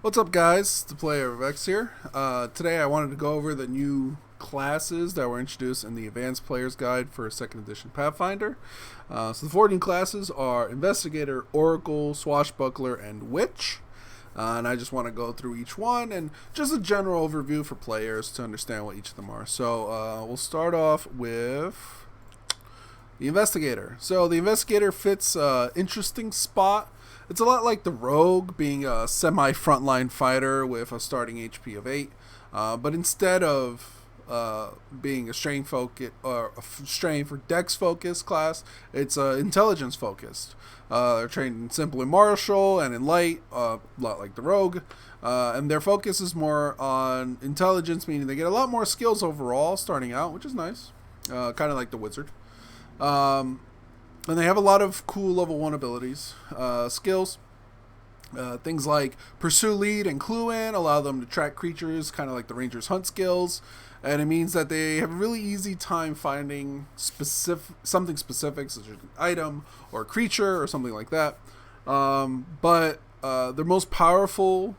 What's up, guys? The Player of X here. Today I wanted to go over the new classes that were introduced in the Advanced Player's Guide for 2nd Edition Pathfinder. So the 14 classes are Investigator, Oracle, Swashbuckler, and Witch. And I just want to go through each one and just a general overview for players to understand what each of them are. So we'll start off with the Investigator. So the Investigator fits an interesting spot. It's a lot like the Rogue, being a semi-frontline fighter with a starting HP of 8. But instead of being a strain focus or a strain for Dex focused class, it's intelligence focused. They're trained in simple and martial and in light, a lot like the Rogue. And their focus is more on intelligence, meaning they get a lot more skills overall starting out, which is nice. Kind of like the Wizard. And they have a lot of cool level 1 abilities, skills. Things like Pursue, Lead, and Clue In allow them to track creatures, kind of like the Ranger's Hunt skills. And it means that they have a really easy time finding something specific, such as an item or a creature or something like that. But their most powerful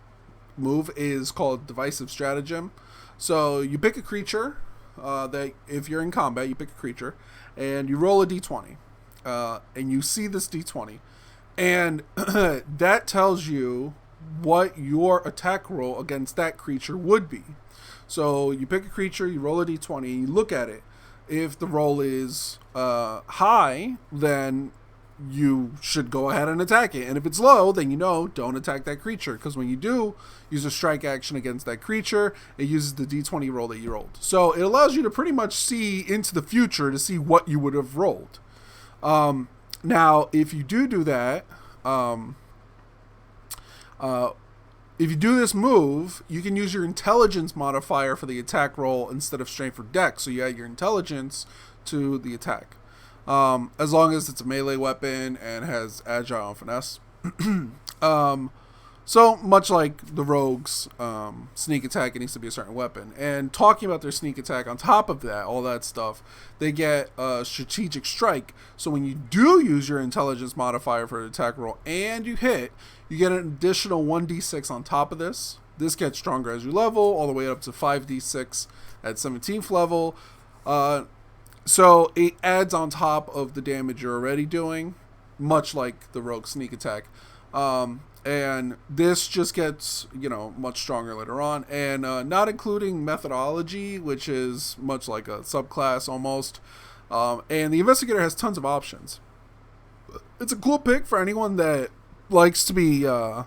move is called Divisive Stratagem. So you pick a creature, that if you're in combat, you pick a creature, and you roll a d20. And you see this d20, and that tells you what your attack roll against that creature would be. So you pick a creature, you roll a d20, and you look at it. If the roll is high, then you should go ahead and attack it. And if it's low, then don't attack that creature. Because when you do use a strike action against that creature, it uses the d20 roll that you rolled. So it allows you to pretty much see into the future to see what you would have rolled. Now, if you do that, if you do this move, you can use your intelligence modifier for the attack roll instead of strength for dex. So you add your intelligence to the attack. As long as it's a melee weapon and has agile and finesse. So much like the Rogue's sneak attack, it needs to be a certain weapon. And talking about their sneak attack, on top of that, all that stuff, they get a strategic strike. So when you do use your intelligence modifier for the attack roll and you hit, you get an additional 1d6 on top of this. This gets stronger as you level, all the way up to 5d6 at 17th level. So it adds on top of the damage you're already doing, much like the Rogue sneak attack. And this just gets, much stronger later on. And not including methodology, which is much like a subclass almost. And the Investigator has tons of options. It's a cool pick for anyone that likes to be up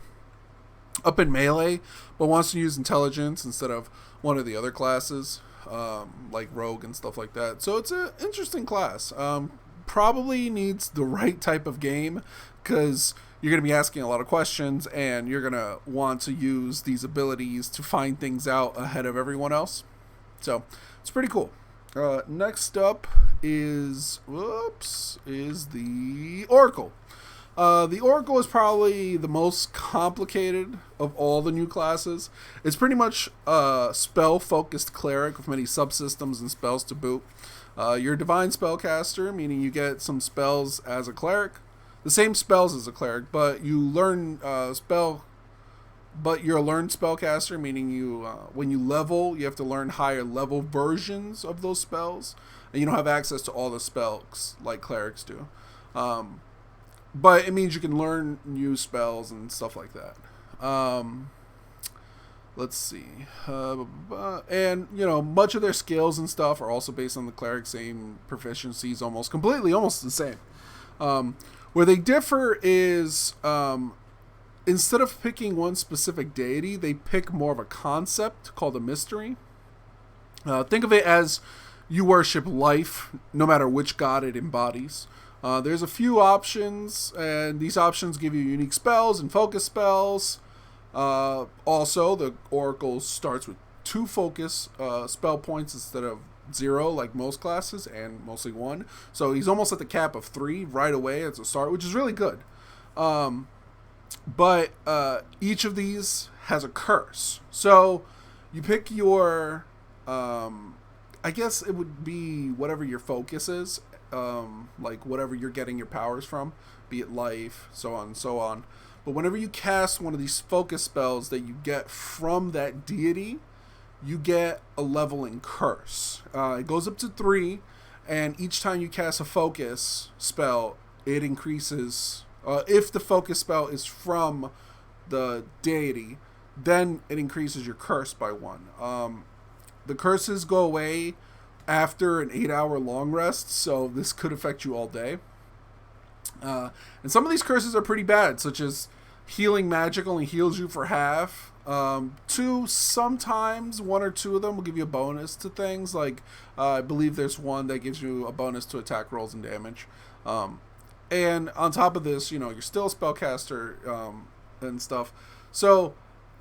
in melee, but wants to use intelligence instead of one of the other classes, like Rogue and stuff like that. So it's an interesting class. Probably needs the right type of game, because you're going to be asking a lot of questions, and you're going to want to use these abilities to find things out ahead of everyone else. So it's pretty cool. Next up is the Oracle. The Oracle is probably the most complicated of all the new classes. It's pretty much a spell-focused cleric with many subsystems and spells to boot. You're a divine spellcaster, meaning you get some spells as a cleric. The same spells as a cleric, but you learn But you're a learned spellcaster, meaning you when you level, you have to learn higher level versions of those spells, and you don't have access to all the spells like clerics do. But it means you can learn new spells and stuff like that. Let's see. And, much of their skills and stuff are also based on the cleric's same proficiencies, almost the same. Where they differ is, instead of picking one specific deity, they pick more of a concept called a mystery. Think of it as you worship life, no matter which god it embodies. There's a few options, and these options give you unique spells and focus spells. Also, the Oracle starts with 2 focus spell points instead of 0 like most classes, and mostly 1. So he's almost at the cap of 3 right away as a start, which is really good. But each of these has a curse. So you pick your, I guess it would be whatever your focus is, like whatever you're getting your powers from, be it life, so on and so on. but whenever you cast one of these focus spells that you get from that deity, you get a leveling curse. It goes up to 3, and each time you cast a focus spell, it increases. If the focus spell is from the deity, then it increases your curse by 1. The curses go away after an 8-hour long rest, so this could affect you all day. And some of these curses are pretty bad, such as healing magic only heals you for half. 2, sometimes 1 or 2 of them will give you a bonus to things. Like, I believe there's one that gives you a bonus to attack rolls and damage. And on top of this, you're still a spellcaster and stuff. So,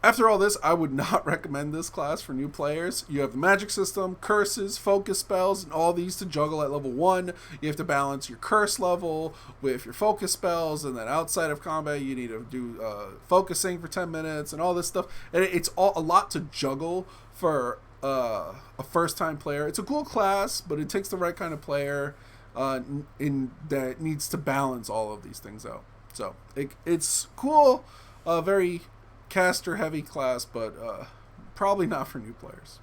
after all this, I would not recommend this class for new players. You have the magic system, curses, focus spells, and all these to juggle at level 1. You have to balance your curse level with your focus spells, and then outside of combat, you need to do focusing for 10 minutes and all this stuff. And it's a lot to juggle for a first-time player. It's a cool class, but it takes the right kind of player that needs to balance all of these things out. So it's cool, very caster heavy class, but probably not for new players.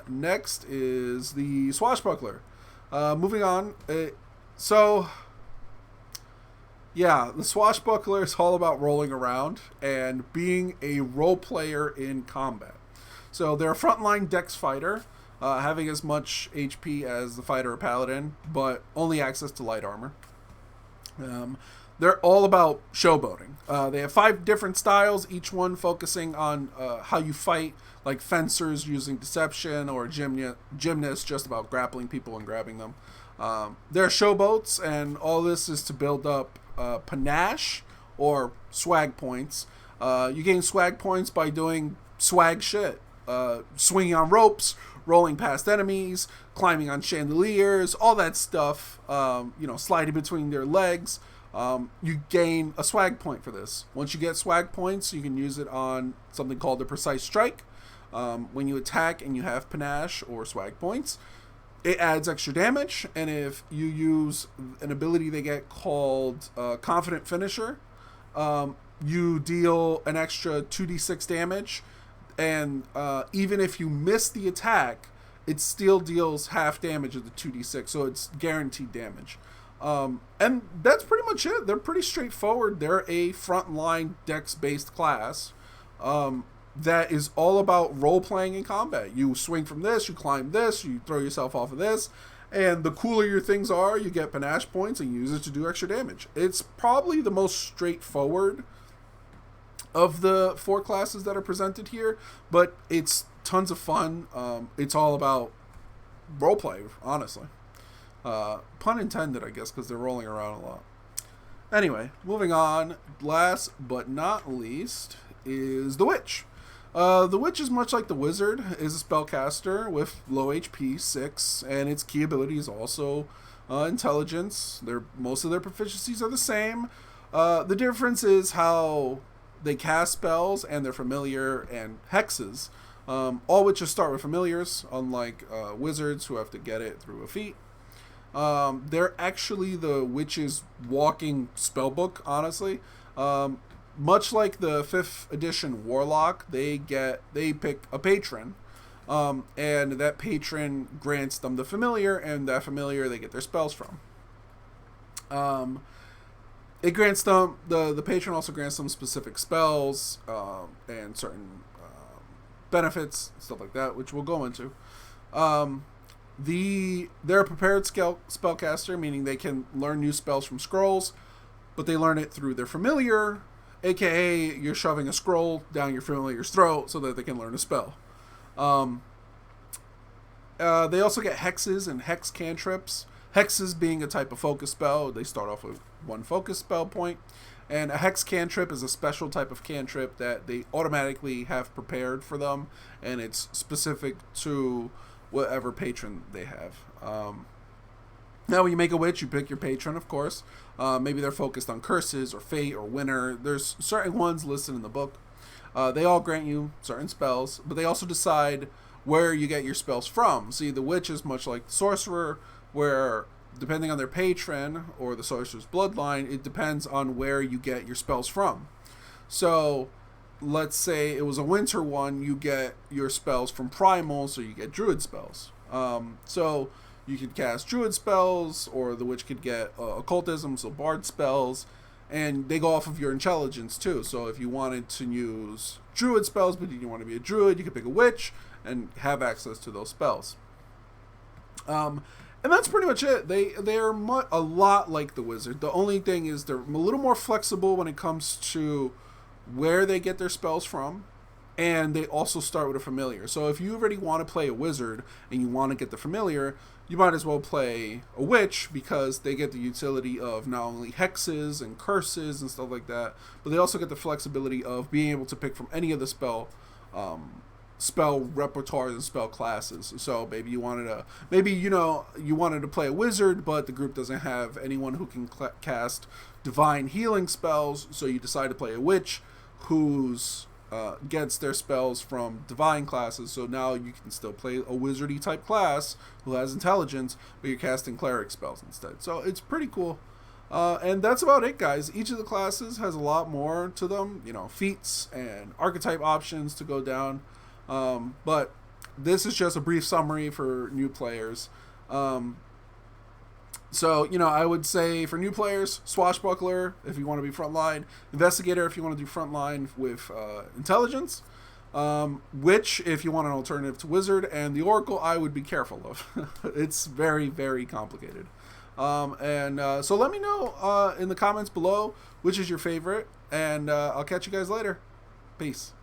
Next is the Swashbuckler. Moving on. The Swashbuckler is all about rolling around and being a role player in combat. So they're a frontline dex fighter, having as much HP as the fighter or paladin, but only access to light armor. They're all about showboating. They have 5 different styles, each one focusing on how you fight, like fencers using deception, or gymnasts just about grappling people and grabbing them. They're showboats, and all this is to build up panache or swag points. You gain swag points by doing swag shit. Swinging on ropes, rolling past enemies, climbing on chandeliers, all that stuff, sliding between their legs. You gain a swag point for this. Once you get swag points, you can use it on something called the precise strike. When you attack and you have panache or swag points, it adds extra damage. And if you use an ability they get called confident finisher, you deal an extra 2d6 damage. And even if you miss the attack, it still deals half damage of the 2d6, so it's guaranteed damage. And that's pretty much it. They're pretty straightforward. They're a frontline dex-based class that is all about role-playing in combat. You swing from this, you climb this, you throw yourself off of this, and the cooler your things are, you get panache points and use it to do extra damage. It's probably the most straightforward of the 4 classes that are presented here, but it's tons of fun. It's all about roleplay, honestly. Pun intended, I guess, because they're rolling around a lot. Anyway, moving on. Last but not least is the Witch. The Witch is much like the Wizard, is a spellcaster with low HP, 6, and its key ability is also intelligence. Most of their proficiencies are the same. The difference is how they cast spells and their familiar and hexes. All witches start with familiars, unlike wizards who have to get it through a feat. They're actually the witch's walking spellbook, honestly. Much like the 5th edition Warlock, they pick a patron, and that patron grants them the familiar, and that familiar they get their spells from. It grants them, the patron also grants them specific spells, and certain benefits, stuff like that, which we'll go into. They're a prepared spellcaster, meaning they can learn new spells from scrolls, but they learn it through their familiar, aka you're shoving a scroll down your familiar's throat so that they can learn a spell. They also get hexes and hex cantrips. Hexes being a type of focus spell. They start off with 1 focus spell point. And a hex cantrip is a special type of cantrip that they automatically have prepared for them, and it's specific to whatever patron they have. Now, when you make a witch, you pick your patron, of course. Maybe they're focused on curses or fate or winter. There's certain ones listed in the book. They all grant you certain spells, but they also decide where you get your spells from. See, the witch is much like the sorcerer, where depending on their patron or the sorcerer's bloodline, it depends on where you get your spells from. So, let's say it was a winter one, you get your spells from primal, so you get druid spells. So, you could cast druid spells, or the witch could get occultism, so bard spells, and they go off of your intelligence too. So if you wanted to use druid spells, but you didn't want to be a druid, you could pick a witch and have access to those spells. And that's pretty much it. They are a lot like the wizard. The only thing is they're a little more flexible when it comes to where they get their spells from, and they also start with a familiar. So if you already want to play a wizard and you want to get the familiar, you might as well play a witch, because they get the utility of not only hexes and curses and stuff like that, but they also get the flexibility of being able to pick from any of the spell repertoires and spell classes. So maybe you wanted to play a wizard, but the group doesn't have anyone who can cast divine healing spells, so you decide to play a witch who's gets their spells from divine classes. So now you can still play a wizardy type class who has intelligence, but you're casting cleric spells instead. So it's pretty cool. And that's about it, guys. Each of the classes has a lot more to them, feats and archetype options to go down. But this is just a brief summary for new players. So, I would say for new players, Swashbuckler if you want to be frontline, Investigator if you want to do frontline with intelligence, Witch if you want an alternative to Wizard, and the Oracle I would be careful of. It's very, very complicated. So let me know in the comments below which is your favorite, and I'll catch you guys later. Peace.